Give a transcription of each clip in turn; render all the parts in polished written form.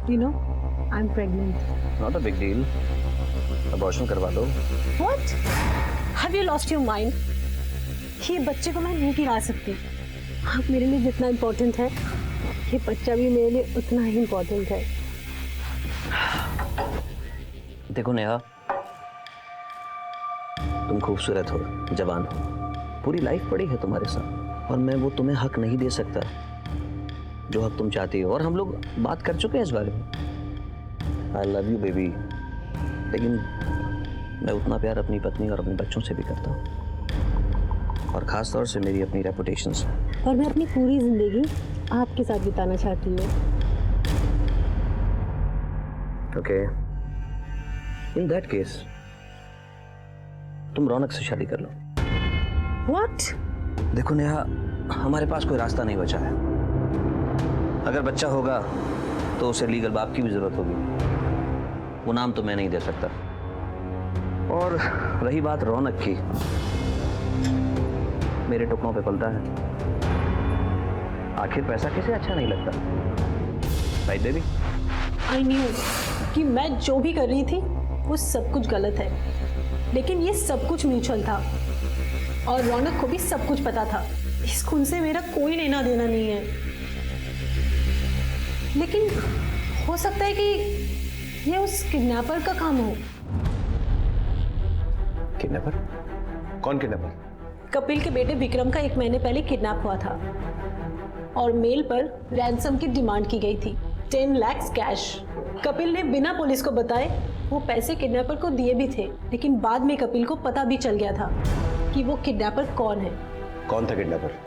You know, I'm pregnant. Not a big deal, abortion करवा दो। What? Have you lost your mind? ये बच्चे को मैं नहीं गिरा सकती। आप मेरे लिए जितना इम्पोर्टेंट है, ये बच्चा भी मेरे लिए उतना ही इम्पोर्टेंट है। देखो नेहा, तुम खूबसूरत हो, जवान हो, पूरी लाइफ पड़ी है तुम्हारे साथ, और मैं वो तुम्हें हक नहीं दे सकता जो हक तुम चाहती हो, और हम लोग बात कर चुके हैं इस बारे में। आई लव यू बेबी, लेकिन मैं उतना प्यार अपनी पत्नी और अपने बच्चों से भी करता हूँ, और खास तौर से मेरी अपनी रेपुटेशन से। और मैं अपनी पूरी जिंदगी आपके साथ बिताना चाहती हूँ। ओके, इन दैट केस तुम रौनक से शादी कर लो। What? देखो नेहा, हमारे पास कोई रास्ता नहीं बचा है। अगर बच्चा होगा तो उसे लीगल बाप की भी जरूरत होगी, वो नाम तो मैं नहीं दे सकता। और रही बात रौनक की, मेरे टुकड़ों पे पलता है। आखिर पैसा किसे अच्छा नहीं लगता, राइट बेबी? I knew कि मैं जो भी कर रही थी वो सब कुछ गलत है, लेकिन ये सब कुछ म्यूचुअल था, और रौनक को भी सब कुछ पता था। इस खून से मेरा कोई लेना देना नहीं है, लेकिन हो सकता है कि ये उस किडनैपर का काम हो। किडनैपर? कौन किडनैपर? कपिल के बेटे विक्रम का 1 महीने पहले किडनैप हुआ था, और मेल पर रैंसम की डिमांड की गई थी, 10 लाख कैश। कपिल ने बिना पुलिस को बताए वो पैसे किडनैपर को दिए भी थे, लेकिन बाद में कपिल को पता भी चल गया था कि वो किडनैपर कौन है। कौन था किडनैपर?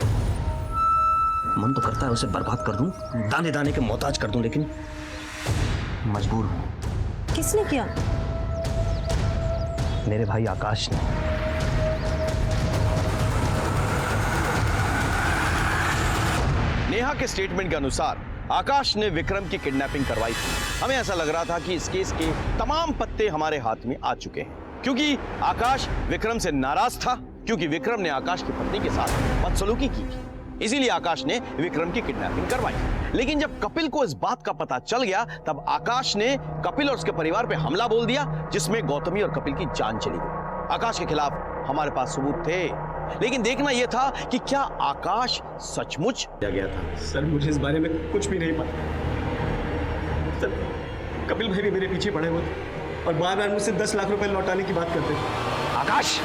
मन तो करता है उसे बर्बाद कर दूं, दाने दाने के मोहताज कर दूं, लेकिन मजबूर हूं। किसने किया? मेरे भाई आकाश ने। नेहा के स्टेटमेंट के अनुसार आकाश ने विक्रम की किडनैपिंग करवाई थी। हमें ऐसा लग रहा था कि इस केस के तमाम पत्ते हमारे हाथ में आ चुके हैं, क्योंकि आकाश विक्रम से नाराज था, क्योंकि विक्रम ने आकाश की पत्नी के साथ बदसलूकी की थी। इसीलिए आकाश ने विक्रम की किडनैपिंग करवाई। लेकिन जब कपिल को इस बात का पता चल गया, तब आकाश ने कपिल और उसके परिवार पे हमला बोल दिया, जिसमें गौतमी और कपिल की जान चली गई। आकाश के खिलाफ हमारे पास सबूत थे, लेकिन देखना यह था कि क्या आकाश सचमुच किया गया था। सर, मुझे इस बारे में कुछ भी नहीं पता। सर, कपिल भाई भी मेरे पीछे पड़े हुए थे और बार बार मुझसे 10 लाख रुपए लौटाने की बात करते थे। आकाश,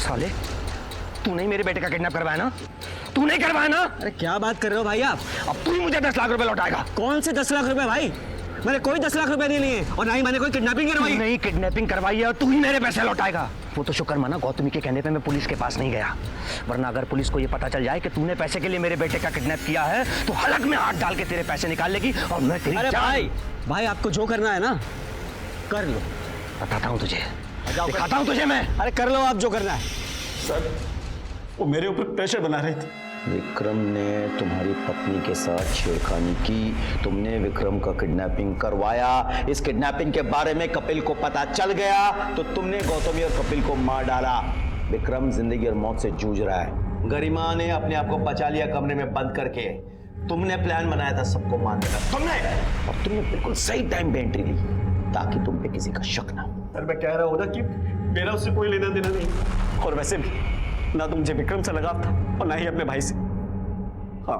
साले, तूने ही मेरे बेटे का किडनैप करवाया ना? तूने करवाया ना? अरे क्या बात कर रहे हो भाई आप? अब तू ही मुझे 10 लाख रुपए लौटाएगा। कौन से 10 लाख रुपए भाई? मैंने कोई 10 लाख रुपए नहीं लिए, और ना ही मैंने कोई किडनैपिंग करवाई। नहीं, किडनैपिंग करवाई है और तू ही मेरे पैसे लौटाएगा। वो तो शुक्र माना गौतमी के कहने पे मैं पुलिस के पास नहीं गया, वरना अगर पुलिस को ये पता चल जाए कि तूने पैसे के लिए मेरे बेटे का किडनैप किया है, तो हलक में हाथ डाल के तेरे पैसे निकाल लेगी और मैं तेरी अरे जान। भाई आपको जो करना है ना कर लो। बताता हूँ तुझे, दिखाता हूँ तुझे मैं। अरे कर लो आप जो करना है। सर, वो मेरे ऊपर प्रेशर बना रही थी। विक्रम ने तुम्हारी पत्नी के साथ छेड़खानी की, तुमने विक्रम का किडनैपिंग करवाया। इस किडनैपिंग के बारे में कपिल को पता चल गया, तो तुमने गौतमी और कपिल को मार डाला। विक्रम जिंदगी और मौत से जूझ रहा है। गरिमा ने अपने आप को बचा लिया कमरे में बंद करके। तुमने प्लान बनाया था सबको मारने का, तुमने, और तुमने बिल्कुल सही टाइम पे एंट्री ली ताकि तुम पे किसी का शक ना हो। सर, मैं कह रहा हूँ ना कि मेरा उससे कोई लेना देना नहीं, और वैसे भी ना तो मुझे विक्रम से लगाव था और ना ही अपने भाई से। हाँ,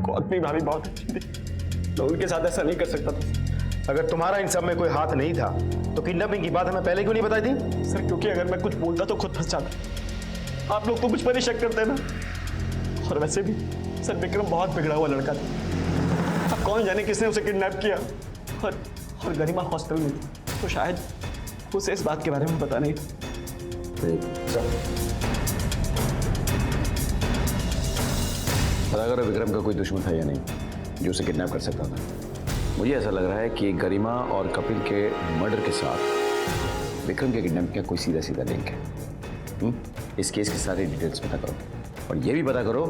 गौतमी भाभी बहुत अच्छी थी, मैं उनके साथ ऐसा नहीं कर सकता था। अगर तुम्हारा इन सब में कोई हाथ नहीं था तो किडनैपिंग की बात हमें पहले क्यों नहीं बताई थी? सर, क्योंकि अगर मैं कुछ बोलता तो खुद फंस जाता। आप लोग तो मुझ पर ही शक करते हैं ना। और वैसे भी सर, विक्रम बहुत बिगड़ा हुआ लड़का था। अब कौन जाने किसने उसे किडनैप किया, और गरिमा हॉस्टल में थी, तो शायद उसे इस बात के बारे में पता नहीं था। पता करो विक्रम का कोई दुश्मन था या नहीं जो उसे किडनैप कर सकता था। मुझे ऐसा लग रहा है कि गरिमा और कपिल के मर्डर के साथ विक्रम के किडनैप का कोई सीधा सीधा लिंक है। इस केस की सारी डिटेल्स पता करो, और ये भी पता करो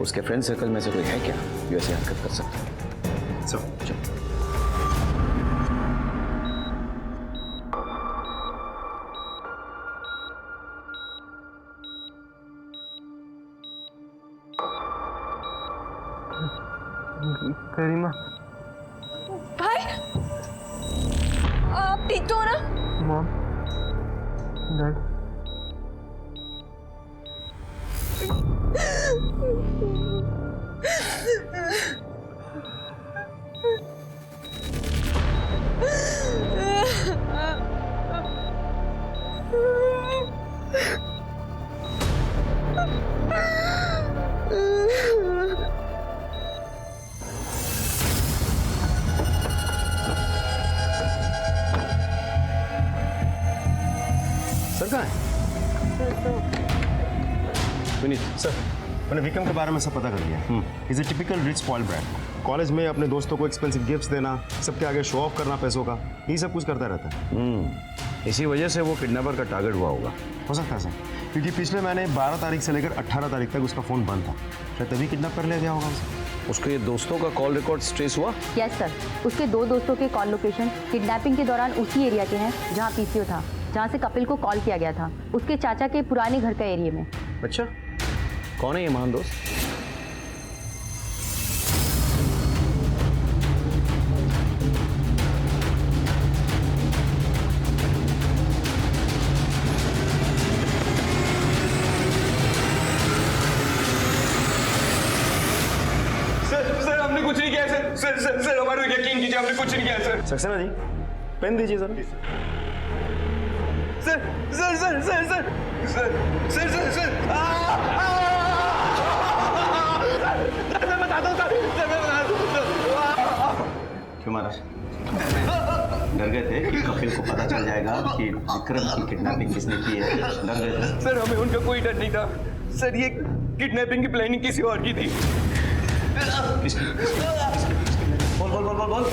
उसके फ्रेंड सर्कल में से कोई है क्या जो ऐसी हरकत कर सकता है। चलो। करीमा, भाई आप ठीक तो हो ना? Mom, dad. सर कहाँ है? विनीत सर, मैंने विक्रम के बारे में सब पता कर लिया। Is a typical rich spoil brat. College में अपने दोस्तों को एक्सपेंसिव गिफ्ट्स देना, सबके आगे शो ऑफ करना पैसों का, यही सब कुछ करता रहता है। इसी वजह से वो किडनैपर का टारगेट हुआ होगा। हो सकता है सर, क्योंकि पिछले महीने 12 तारीख से लेकर 18 तारीख तक उसका फ़ोन बंद था। शायद तभी किडनैप कर लिया गया होगा उसे। उसके दोस्तों का कॉल रिकॉर्ड ट्रेस हुआ? यस सर, उसके 2 दोस्तों के कॉल लोकेशन किडनैपिंग के दौरान उसी एरिया के हैं जहां पीसीओ था, जहां से कपिल को कॉल किया गया था, उसके चाचा के पुराने घर का एरिया में। अच्छा, कौन है ये महान दोस्त? सर हमने कुछ नहीं किया सर। सर हमारे यकीन कीजिए, हमने कुछ नहीं किया सर। सक्सेना जी, पेन दीजिए सर। सर मैं बताता हूँ सर, मैं बता दूँ। क्यों महाराज, डर गए थे कि कपिल को पता चल जाएगा कि विक्रम की किडनैपिंग किसने की है? डर गए थे? सर हमें उनका कोई डर नहीं था सर, ये किडनैपिंग की प्लानिंग किसी और की थी। बोल बोल बोल बोल बोल।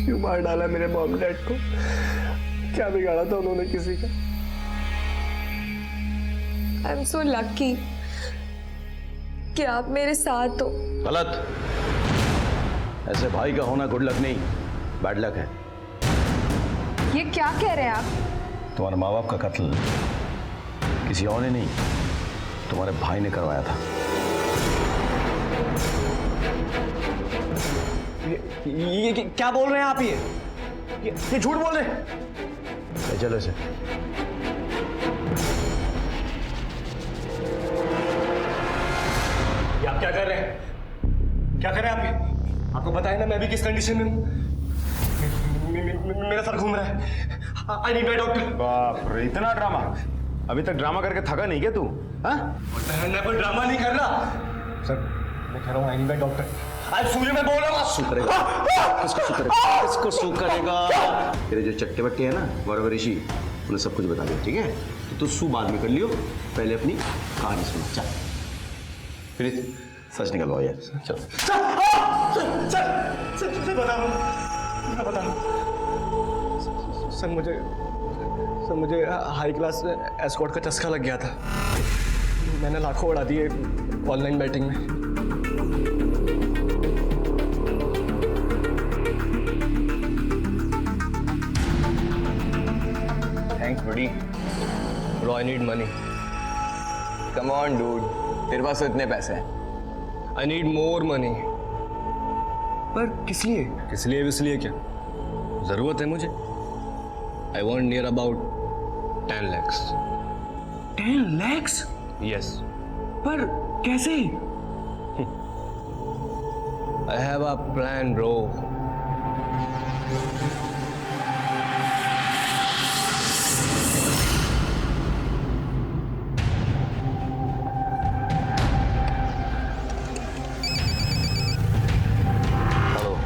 क्यों मार डाला मेरे मॉम डैड को? क्या बिगाड़ा था उन्होंने किसी का? आई एम सो लकी कि आप मेरे साथ हो। गलत। ऐसे भाई का होना गुड लक नहीं, बैड लक है। ये क्या कह रहे हैं आप? तुम्हारे माँ बाप का कत्ल किसी और ने नहीं, तुम्हारे भाई ने करवाया था। ये क्या बोल रहे हैं आप? ये झूठ बोल रहे हैं। ले चलो इसे। ये आप क्या कर रहे हैं? क्या कर रहे हैं आप? ये आपको पता है ना मैं अभी किस कंडीशन में हूँ? मेरा सर घूम रहा है। I need my doctor. बाप रे, इतना ड्रामा! अभी तक ड्रामा करके थका नहीं क्या तू? हाँ? मैं कोई ड्रामा नहीं कर रहा सर, मैं कह रहा हूँ आई नीड माय डॉक्टर। आज सूर्य मैं बोल रहा हूँ। सू करेगा? किसको सू करेगा? किसको सू करेगा? तेरे जो चट्टे बट्टे हैं ना वरवर ऋषि, उन्हें सब कुछ बता दिया, ठीक है? तो तू सू बाद में कर लियो, पहले अपनी कहानी सुन। चल फिर सच निकलवाओ यार। चल सर बता रहा हूँ सर, मुझे हाई क्लास एस्कॉर्ट का चस्का लग गया था। मैंने लाखों उड़ा दिए ऑनलाइन बैटिंग में। थैंक्स बड़ी। Bro I need money. Come on dude, तेरे पास तो इतने पैसे हैं। I need more money. पर किस लिए? किस लिए इसलिए क्या जरूरत है मुझे? I want near about 10 lakhs। 10 lakhs? Yes. पर कैसे? I have a plan bro.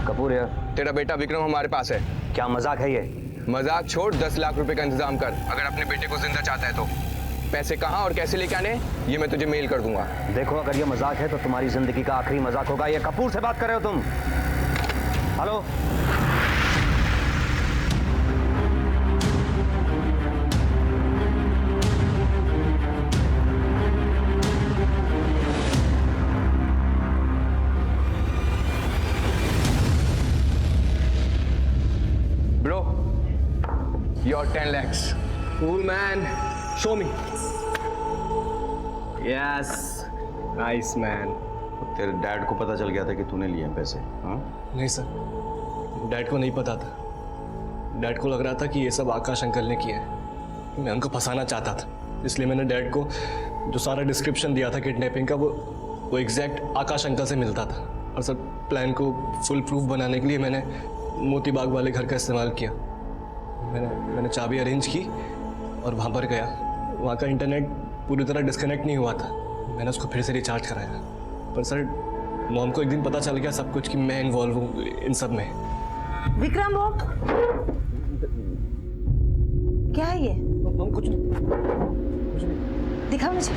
Kapoor यार, तेरा बेटा विक्रम हमारे पास है। क्या मजाक है ये? मजाक छोड़, 10 लाख रुपए का इंतजाम कर अगर अपने बेटे को जिंदा चाहता है तो। पैसे कहाँ और कैसे लेके आने ये मैं तुझे मेल कर दूंगा। देखो, अगर ये मजाक है तो तुम्हारी जिंदगी का आखिरी मजाक होगा। ये कपूर से बात कर रहे हो तुम? Hello? Your 10 lakhs. Cool man. Show me. Yes. Nice man. तेरे डैड को पता चल गया था कि तूने लिए हैं पैसे? हाँ? नहीं सर, डैड को नहीं पता था। डैड को लग रहा था कि ये सब आकाश अंकल ने किया है। मैं उनको फंसाना चाहता था, इसलिए मैंने डैड को जो सारा डिस्क्रिप्शन दिया था किडनैपिंग का वो एग्जैक्ट आकाश अंकल से मिलता था। और सर प्लान को फुल प्रूफ बनाने के लिए मैंने मोती बाग वाले घर का इस्तेमाल किया। मैंने चाबी अरेंज की और वहाँ पर गया। वहाँ का इंटरनेट पूरी तरह डिस्कनेक्ट नहीं हुआ था। मैंने उसको फिर से रिचार्ज कराया, पर सर मॉम को एक दिन पता चल गया सब कुछ कि मैं इन्वॉल्व हूँ इन सब में। विक्रम, वो क्या है ये? मॉम कुछ दिखा मुझे।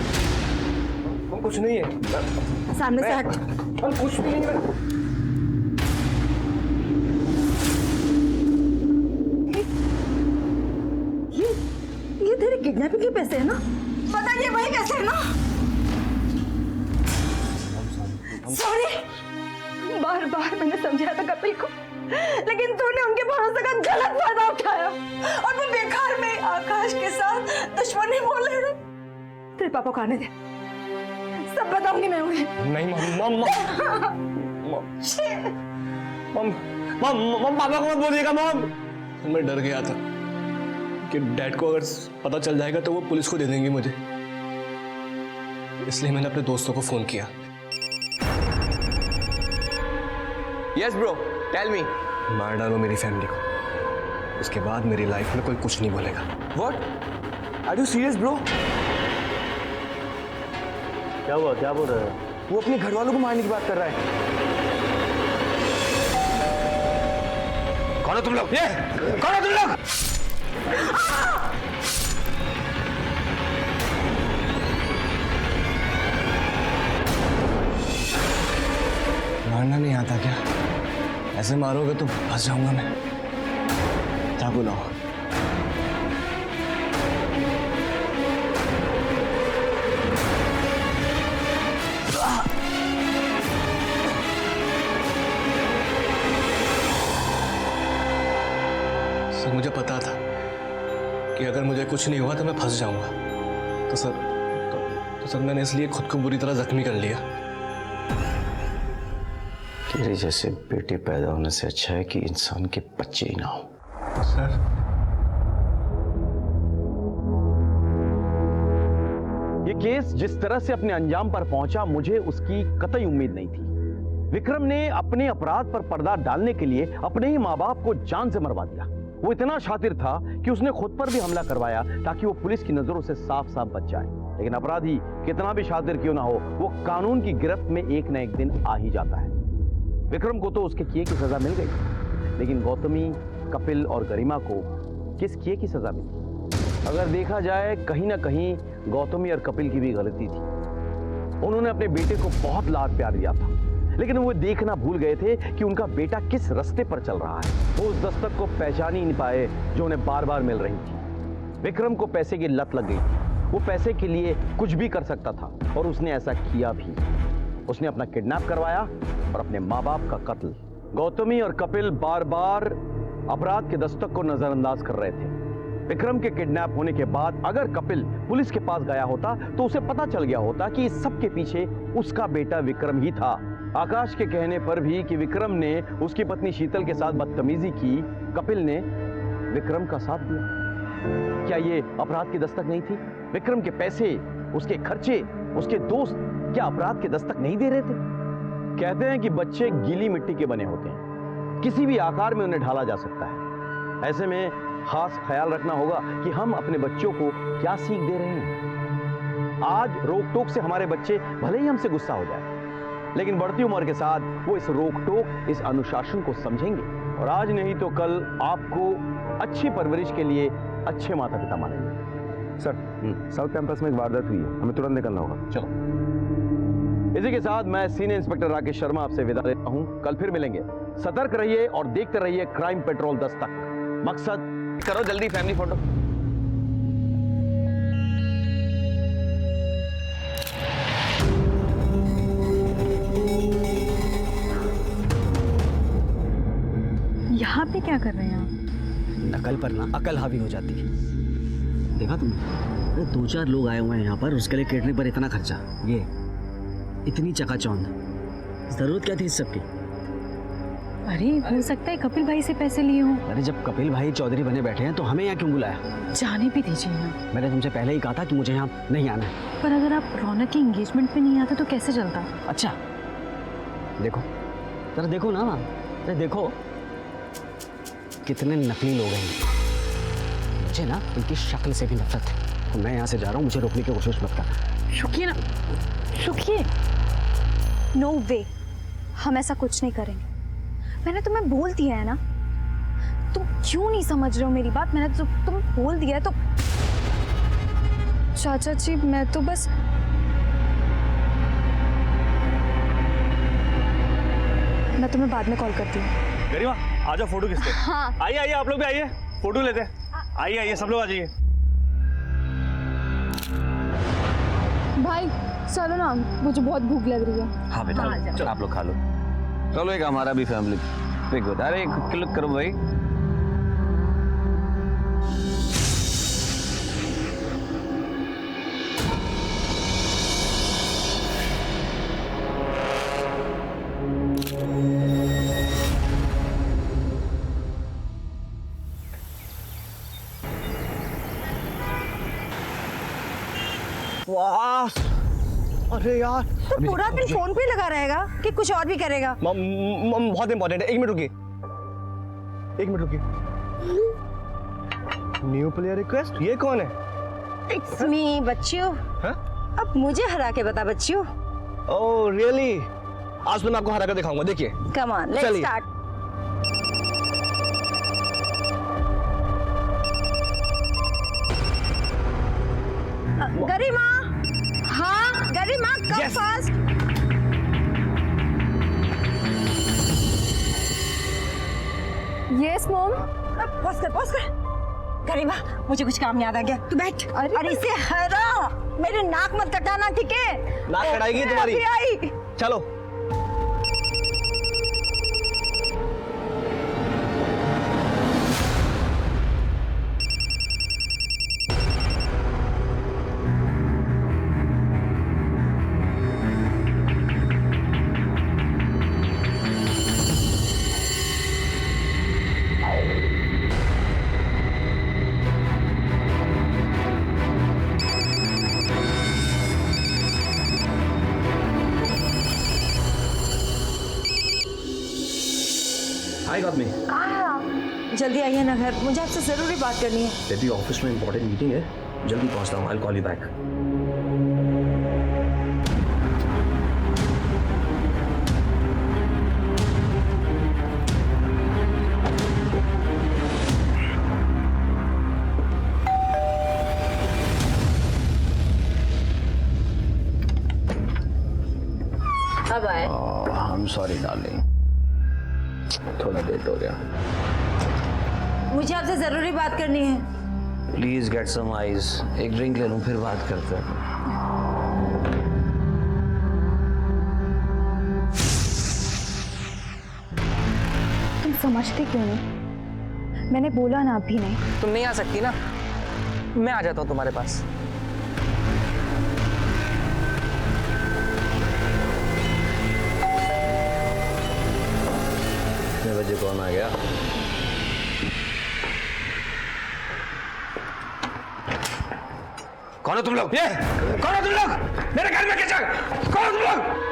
मॉम कुछ नहीं है। सामने से हट। मॉम कुछ भी नहीं है। ये तेरे किडनैपिंग के पैसे है ना? पता ये वही पैसे है ना? सॉरी, बार बार मैंने समझाया था कपिल को, लेकिन तूने उनके भरोसे का गलत फायदा उठाया और वो बेकार में आकाश के साथ दुश्मनी बोल रहे थे। तेरे पापा को आने दे, सब बताऊंगी मैं उन्हें। नहीं मॉम पापा को मत बोलिएगा मॉम। मैं डर गया था कि डैड को अगर पता चल जाएगा तो वो पुलिस को दे देंगे मुझे, इसलिए मैंने अपने दोस्तों को फोन किया। Yes bro, tell me. मार डालो मेरी फैमिली को, उसके बाद मेरी लाइफ में कोई कुछ नहीं बोलेगा। What? Are you serious bro? क्या हुआ? क्या बोल रहे हो? वो अपने घर वालों को मारने की बात कर रहा है। कौन हो तुम लोग? ये कौन हो तुम लोग? मारना नहीं आता क्या? ऐसे मारोगे तो फंस जाऊंगा मैं। क्या बुलाओ? सर मुझे पता था कि अगर मुझे कुछ नहीं हुआ तो मैं फंस जाऊंगा, तो सर मैंने इसलिए खुद को बुरी तरह जख्मी कर लिया। तेरे जैसे बेटे पैदा होने से अच्छा है कि इंसान के बच्चे ही ना हो। सर ये केस जिस तरह से अपने अंजाम पर पहुंचा, मुझे उसकी कतई उम्मीद नहीं थी। विक्रम ने अपने अपराध पर पर्दा डालने के लिए अपने ही माँ बाप को जान से मरवा दिया। वो इतना शातिर था कि उसने खुद पर भी हमला करवाया ताकि वो पुलिस की नजरों से साफ साफ बच जाए। लेकिन अपराधी कितना भी शातिर क्यों ना हो, वो कानून की गिरफ्त में एक न एक दिन आ ही जाता है। विक्रम को तो उसके किए की सजा मिल गई, लेकिन गौतमी, कपिल और गरिमा को किस किए की सजा मिली? अगर देखा जाए कहीं ना कहीं गौतमी और कपिल की भी गलती थी। उन्होंने अपने बेटे को बहुत लाड प्यार दिया था, लेकिन वो देखना भूल गए थे कि उनका बेटा किस रास्ते पर चल रहा है। वो उस दस्तक को पहचान ही नहीं पाए जो उन्हें बार बार मिल रही थी। विक्रम को पैसे की लत लग गई थी। वो पैसे के लिए कुछ भी कर सकता था और उसने ऐसा किया भी। उसने अपना किडनैप करवाया और अपने माँ बाप का कत्ल। गौतमी और कपिल बार बार अपराध के दस्तक को नजरअंदाज कर रहे थे। विक्रम के किडनैप होने के बाद अगर कपिल पुलिस के पास गया होता तो उसे पता चल गया होता कि इस सब के पीछे उसका बेटा विक्रम ही था। आकाश के कहने पर भी कि विक्रम ने उसकी पत्नी शीतल के साथ बदतमीजी की, कपिल ने विक्रम का साथ दिया। क्या ये अपराध की दस्तक नहीं थी? विक्रम के पैसे, उसके खर्चे, उसके दोस्त क्या अपराध के दस्तक नहीं दे रहे थे? कहते हैं कि बच्चे गीली मिट्टी के बने होते हैं, किसी भी आकार में उन्हें ढाला जा सकता है। ऐसे में खास ख्याल रखना होगा कि हम अपने बच्चों को क्या सीख दे रहे हैं। आज रोक टोक से हमारे बच्चे भले ही हमसे गुस्सा हो जाए, लेकिन बढ़ती उम्र के साथ वो इस रोक टोक, इस अनुशासन को समझेंगे और आज नहीं तो कल आपको अच्छी परवरिश के लिए अच्छे माता पिता मानेंगे। सर, साउथ कैंपस में एक वारदात हुई है, हमें तुरंत निकलना होगा। चलो। इसी के साथ मैं सीनियर इंस्पेक्टर राकेश शर्मा आपसे विदा लेता हूं। कल फिर मिलेंगे। सतर्क रहिए और देखते रहिए क्राइम पेट्रोल दस्तक। मकसद करो जल्दी फैमिली फोटो। यहाँ पे क्या कर रहे हैं आप? नकल पर ना अकल हावी हो जाती है। देखा तुमने, अरे 2-4 लोग आए हुए हैं यहाँ पर, उसके लिए केटरिंग पर इतना खर्चा, ये इतनी चकाचौंध, जरूरत क्या थी इस सब की? अरे हो सकता है कपिल भाई से पैसे लिए हों। अरे जब कपिल भाई चौधरी बने बैठे हैं तो हमें यहाँ क्यों बुलाया? जाने भी दीजिए ना। मैंने तुमसे पहले ही कहा था कि मुझे यहाँ नहीं आना है। पर अगर आप रौनक की एंगेजमेंट में नहीं आते तो कैसे चलता? अच्छा देखो, जरा देखो ना, अरे देखो कितने नकली लोग हैं। मुझे ना इनकी शक्ल से भी नफरत है। तो मैं यहाँ से जा रहा हूँ, मुझे रोकने की कोशिश मत कर। रुकिए ना, रुकिए। नो वे, हम ऐसा कुछ नहीं करेंगे। मैंने तुम्हें बोल दिया है ना, तुम क्यों नहीं समझ रहे हो मेरी बात? मैंने तो तुम बोल दिया है तो। चाचा जी मैं तो बस मैं तुम्हें बाद में कॉल करती हूँ। गरिमा आ जाओ, फोटो खींचते हैं। हाँ आइए आइए, आप लोग भी आइए, फोटो लेते हैं। आइए आइए, सब लोग आ जाइए। भाई चलो ना, मुझे बहुत भूख लग रही है। हाँ बेटा, चलो आप लोग खा लो। चलो एक हमारा भी फैमिली पिक बता रहे, एक क्लिक करो भाई। वाह, अरे यार, तो पूरा दिन फोन पे लगा रहेगा कि कुछ और भी करेगा? बहुत इंपॉर्टेंट है। 1 मिनट रुकिए, 1 मिनट रुकिए। न्यू प्लेयर रिक्वेस्ट, ये कौन है? इट्स मी बच्चों। हाँ? अब मुझे हरा के बता बच्चों। Oh really? आज तो मैं आपको हरा कर दिखाऊंगा, देखिए। कम ऑन, लेट्स चलिए। स्टार्ट। गरिमा, हाँ गरिमा, कम Yes. Fast. Yes mom. Pause कर। गरिमा, मुझे कुछ काम याद आ गया, तू बैठ। और इसे हरा, मेरे नाक मत कटाना, ठीक है? नाक कटाएगी ओके, तुम्हारी। अभी आई। चलो। हाय गॉटमी। जल्दी आइए ना घर, मुझे आपसे जरूरी बात करनी है। बेबी ऑफिस में इंपॉर्टेंट मीटिंग है, जल्दी पहुंचता हूँ। I will call you back. अब आए। आई एम सॉरी डार्लिंग, थोड़ा लेट हो गया। मुझे आपसे जरूरी बात करनी है। प्लीज गेट सम आइस, एक ड्रिंक ले लूं फिर बात करते हैं। तुम समझते क्यों नहीं? मैंने बोला ना, अभी नहीं। तुम नहीं आ सकती ना, मैं आ जाता हूँ तुम्हारे पास। कितने बजे कौन आ गया? कौन हो तुम लोग? ये कौन हो तुम लोग? मेरे घर में कैसे? कौन हो तुम लोग?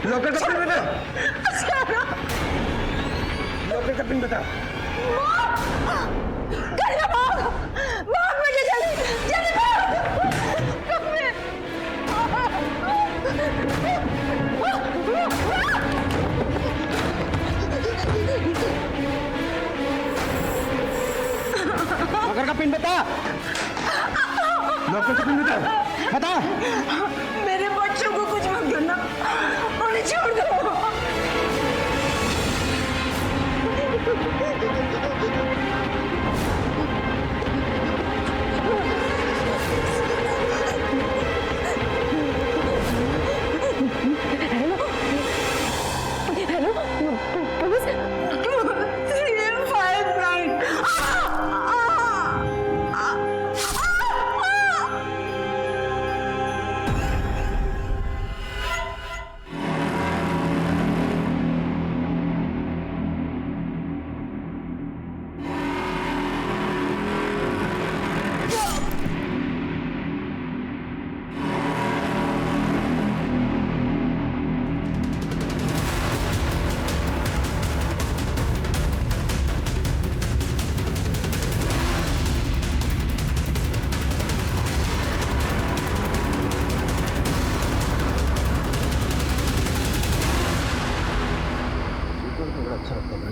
लॉकर का पिन बता। लॉकर का पिन बता। लॉकर का पिन बता। लॉकर का पिन बता। बता। मेरे बच्चों को कुछ मत करना, उन्हें छोड़ दो। हेलो पुलिस 359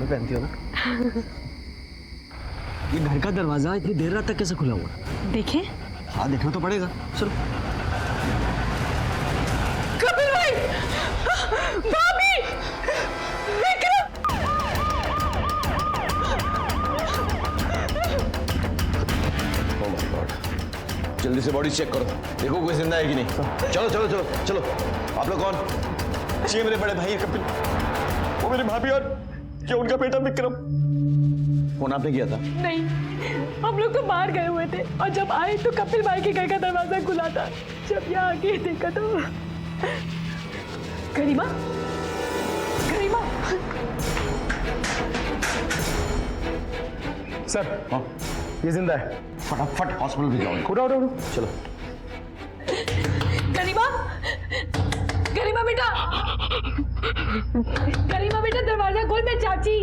पहनती हो ना? ये घर का दरवाजा इतनी देर रात तक कैसे खुला हुआ? देखें। हाँ, देखना तो पड़ेगा। चलो। कपिल भाई, भाभी, विक्रम। Oh my God. जल्दी से बॉडी चेक करो, देखो कोई जिंदा है कि नहीं। चलो चलो चलो चलो। आप लोग कौन? ये मेरे बड़े भाई है कपिल, वो मेरी भाभी और ये उनका बेटा विक्रम। फोन आपने किया था? नहीं, हम लोग तो बाहर गए हुए थे और जब आए तो कपिल भाई के घर का दरवाजा खुला था। जब यहाँ आके देखा तो गरिमा, गरिमा। सर, हाँ, ये जिंदा है। फटाफट हॉस्पिटल भी जाओ। उठो उठो उठो। चलो। गरिमा, गरिमा बेटा, गरिमा बेटा दरवाजा खोल, मैं चाची।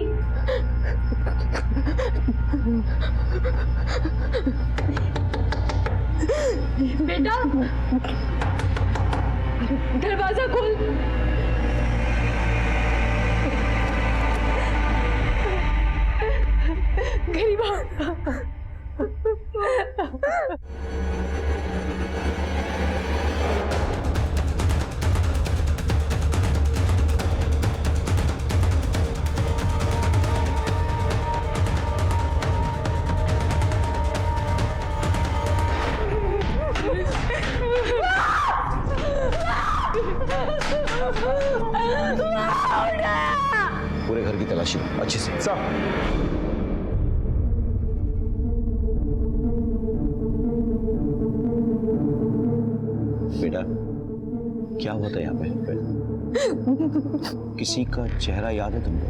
बेटा दरवाजा खोल। गरिमा। पूरे घर की तलाशी लो अच्छे से। बेटा क्या होता है यहाँ पे? किसी का चेहरा याद है तुमको?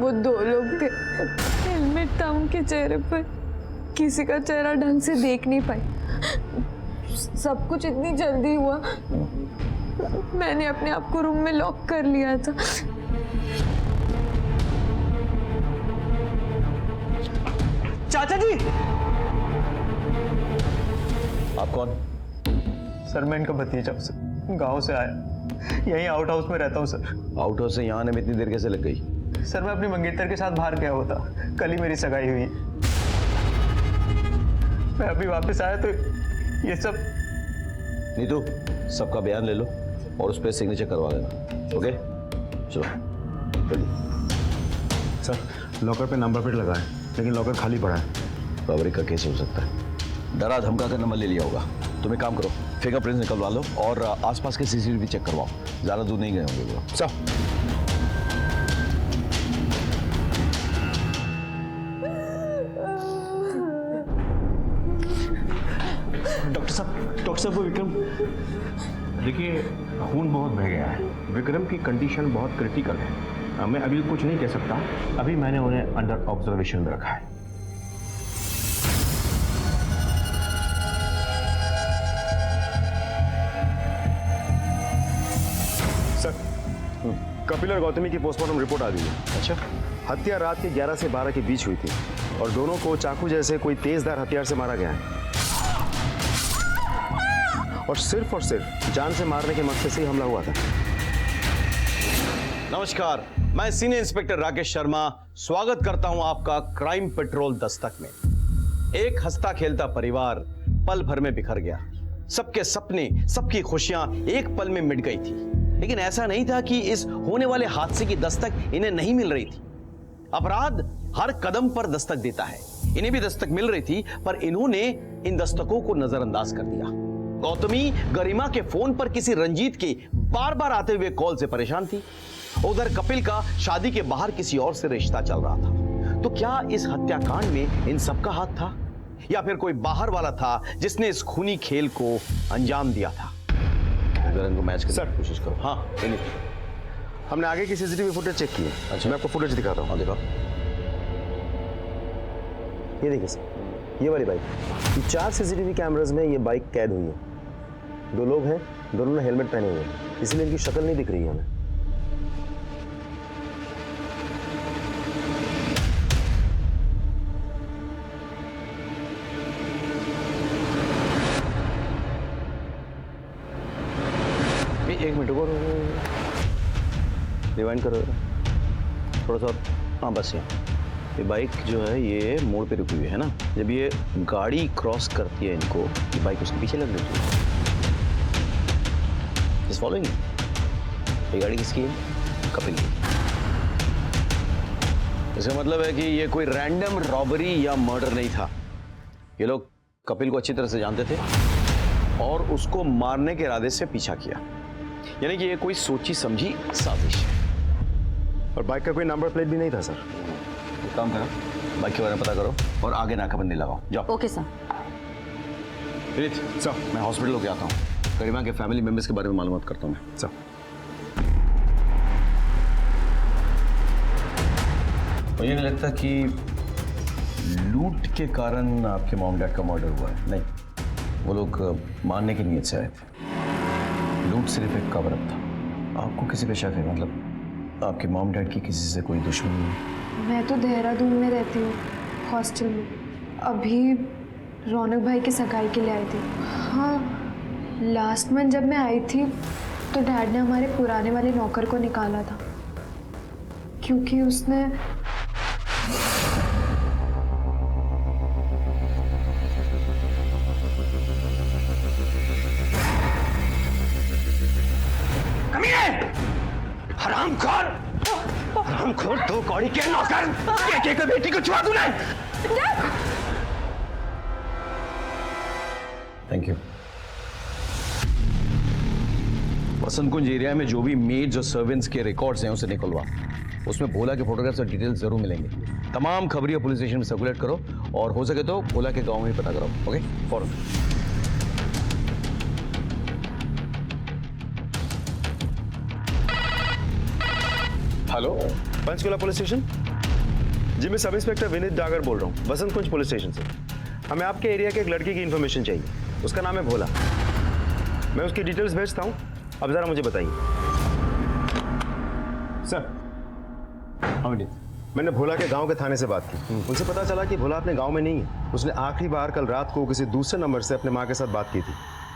वो दो लोग थे, हेलमेट था उनके चेहरे पर, किसी का चेहरा ढंग से देख नहीं पाई। सब कुछ इतनी जल्दी हुआ, मैंने अपने आप को रूम में लॉक कर लिया था। चाचा जी, आप कौन? सर मैं इनका भतीजा हूँ सर, गांव से आया, यहीं आउट हाउस में रहता हूँ सर। आउट हाउस से यहाँ आने में इतनी देर कैसे लग गई? सर मैं अपनी मंगेतर के साथ बाहर गया होता, कल ही मेरी सगाई हुई। मैं अभी वापस आया तो ये सब। नीतू, सबका बयान ले लो और उस पर सिग्नेचर करवा देना। ओके चलो जल्दी। सर लॉकर पे नंबर प्लेट लगा है, लेकिन लॉकर खाली पड़ा है। रबरी का केस हो सकता है, डरा धमका कर नंबर ले लिया होगा। तुम एक काम करो, फिंगरप्रिंट्स निकलवा लो और आसपास के सीसीटीवी चेक करवाओ। ज्यादा दूर नहीं गए होंगे वो। सर डॉक्टर साहब वो विक्रम। देखिए खून बहुत बह गया है, विक्रम की कंडीशन बहुत क्रिटिकल है। मैं अभी कुछ नहीं कह सकता, अभी मैंने उन्हें अंडर ऑब्जर्वेशन में रखा है। सर कपिल और गौतमी की पोस्टमार्टम रिपोर्ट आ गई है। अच्छा, हत्या रात के 11 से 12 के बीच हुई थी और दोनों को चाकू जैसे कोई तेजधार हथियार से मारा गया है और सिर्फ जान से मारने के मकसद से ही हमला हुआ था। नमस्कार, मैं सीनियर इंस्पेक्टर राकेश शर्मा स्वागत करता हूं आपका क्राइम पेट्रोल दस्तक में। एक हंसता खेलता परिवार पल भर में बिखर गया। सबके सपने, सबकी खुशियां एक पल में मिट गई थी। लेकिन ऐसा नहीं था कि इस होने वाले हादसे की दस्तक इन्हें नहीं मिल रही थी। अपराध हर कदम पर दस्तक देता है। इन्हें भी दस्तक मिल रही थी, पर इन्होंने इन दस्तकों को नजरअंदाज कर दिया। गौतमी गरिमा के फोन पर किसी रंजीत के बार बार आते हुए कॉल से परेशान थी। उधर कपिल का शादी के बाहर किसी और से रिश्ता चल रहा था। तो क्या इस हत्याकांड में इन सबका हाथ था, या फिर कोई बाहर वाला था जिसने इस खूनी खेल को अंजाम दिया था? अगर इनको मैच करने की कोशिश करो। हाँ, हमने आगे की सीसीटीवी फुटेज चेक की है। अच्छा, मैं आपको फुटेज दिखाता हूँ। देखो, ये देखिए सर, ये वाली बाइक, ये 4 सीसीटीवी कैमरास में ये बाइक कैद हुई है। 2 लोग हैं, दोनों ने हेलमेट पहने हुए हैं, इसलिए इनकी शक्ल नहीं दिख रही है हमें। एक मिनट रुको, रिवाइंड करो थोड़ा सा। हाँ बस ये बाइक जो है ये मोड़ पे रुकी हुई है ना। जब ये गाड़ी क्रॉस करती है इनको, ये बाइक उसके पीछे लग जाती है। इस फॉलोइंग, ये गाड़ी किसकी है? कपिल की। इसका मतलब है कि ये कोई रैंडम रॉबरी या मर्डर नहीं था। ये लोग कपिल को अच्छी तरह से जानते थे और उसको मारने के इरादे से पीछा किया। यानी कि ये कोई सोची समझी साजिश है। और बाइक का कोई नंबर प्लेट भी नहीं था सर। एक काम करो, बाइक के बारे में पता करो और आगे नाकाबंदी लगाओ। जाओ। Okay sir. प्रीत सर, मैं हॉस्पिटल होके आता हूँ। गरिमा के फैमिली मेंबर्स के बारे में मालूमात करता हूँ मैं। सर, मुझे नहीं लगता कि लूट के कारण आपके मॉम डैड का मर्डर हुआ है। नहीं, वो लोग मारने की नीयत से आए थे। लूट सिर्फ एक कवर अप था। आपको किसी पे शक है? मतलब आपके मॉम डैड की किसी से कोई दुश्मनी है? मैं तो देहरादून में रहती हूँ, हॉस्टल में। अभी रौनक भाई की सगाई के लिए आई थी। हाँ, लास्ट मंथ जब मैं आई थी तो डैड ने हमारे पुराने वाले नौकर को निकाला था, क्योंकि उसने हरामखोर, 2 कौड़ी के नौकर, के बेटी को छुआ तूने। Thank you. Vasant Kunj area में जो भी मेड्स और सर्वेंट्स के रिकॉर्ड्स हैं उसे निकलवा। उसमें भोला के फोटोग्राफ्स और डिटेल्स जरूर मिलेंगे। तमाम खबरियां पुलिस स्टेशन में सर्कुलेट करो और हो सके तो भोला के गांव में ही पता कराओ। ओके, फौरन। हेलो, पंचकुला पुलिस स्टेशन जी। मैं सब इंस्पेक्टर विनीत डागर बोल रहा हूँ, बसंत कुंज पुलिस स्टेशन से। हमें आपके एरिया के एक लड़के की इन्फॉर्मेशन चाहिए। उसका नाम है भोला। मैं उसकी डिटेल्स भेजता हूँ, अब जरा मुझे बताइए। सर, हाँ विनीत, मैंने भोला के गांव के थाने से बात की। उनसे पता चला कि भोला अपने गांव में नहीं है। उसने आखिरी बार कल रात को किसी दूसरे नंबर से अपने माँ के साथ बात की थी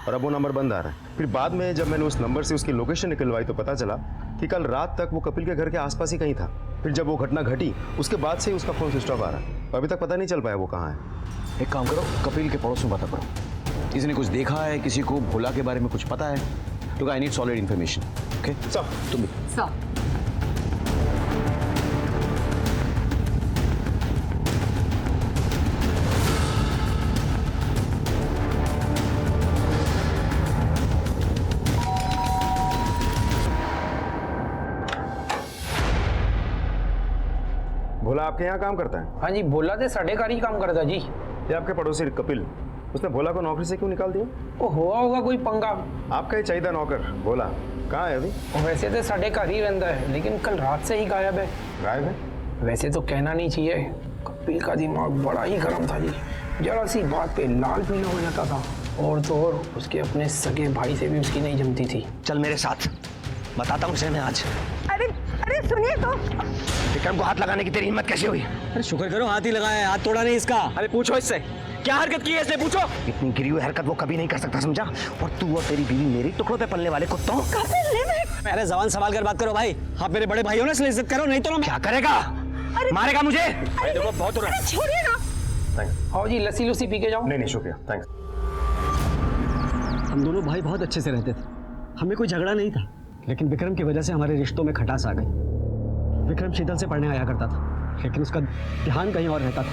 और अब वो नंबर बंद आ रहा है। फिर बाद में जब मैंने उस नंबर से उसकी लोकेशन निकलवाई तो पता चला कि कल रात तक वो कपिल के घर के आसपास ही कहीं था। फिर जब वो घटना घटी उसके बाद से ही उसका फोन स्विच ऑफ आ रहा है। अभी तक पता नहीं चल पाया वो कहाँ है। एक काम करो, कपिल के पड़ोस में पता करो। किसी ने कुछ देखा है, किसी को भोला के बारे में कुछ पता है? तो I need solid information. Okay sir, तुम भी। सर, भोला आपके यहाँ काम करता है? हाँ जी, भोला तो साढ़े घर ही काम करता जी। ये आपके पड़ोसी कपिल, उसने भोला को नौकरी से क्यों निकाल दिया? वो हुआ होगा कोई पंगा। आपका ही चाहिए नौकर भोला, कहाँ है अभी? वैसे तो साढ़े घर ही रहता है, लेकिन कल रात से ही गायब है। गायब है? वैसे तो कहना नहीं चाहिए, कपिल का दिमाग बड़ा ही गर्म था जी। जरा सी बात पे लाल पीला हो जाता था। और तो और उसके अपने सगे भाई से भी उसकी नहीं जमती थी। चल मेरे साथ, बताता हूँ मैं आज। अरे अरे सुनिए तो। विक्रम को हाथ लगाने की तेरी हिम्मत कैसे हुई? अरे शुक्र करो हाथ ही लगाया है, हाथ तोड़ा नहीं इसका। अरे पूछो इससे, क्या हरकत की है इसने, पूछो। इतनी गिरी हुई हरकत वो कभी नहीं कर सकता, समझा? और तू और तेरी बीवी मेरी टुकड़ों पे पलने वाले कुत्तों। अरे जबान संभाल कर बात करो भाई, आप मेरे बड़े भाई हो ना, इसलिए इज्जत करो, नहीं तो ना। क्या करेगा? मारेगा मुझे? अरे देखो बहुत हो रहा है। छोड़िए ना। आओ जी, लस्सी लुस्सी पी के जाओ। नहीं शुक्रिया, थैंक्स। हम दोनों भाई बहुत अच्छे से रहते थे, हमें कोई झगड़ा नहीं था, लेकिन विक्रम की वजह से हमारे रिश्तों में खटास आ गई। विक्रम शीतल से पढ़ने आया करता था, लेकिन उसका ध्यान कहीं और रहता था।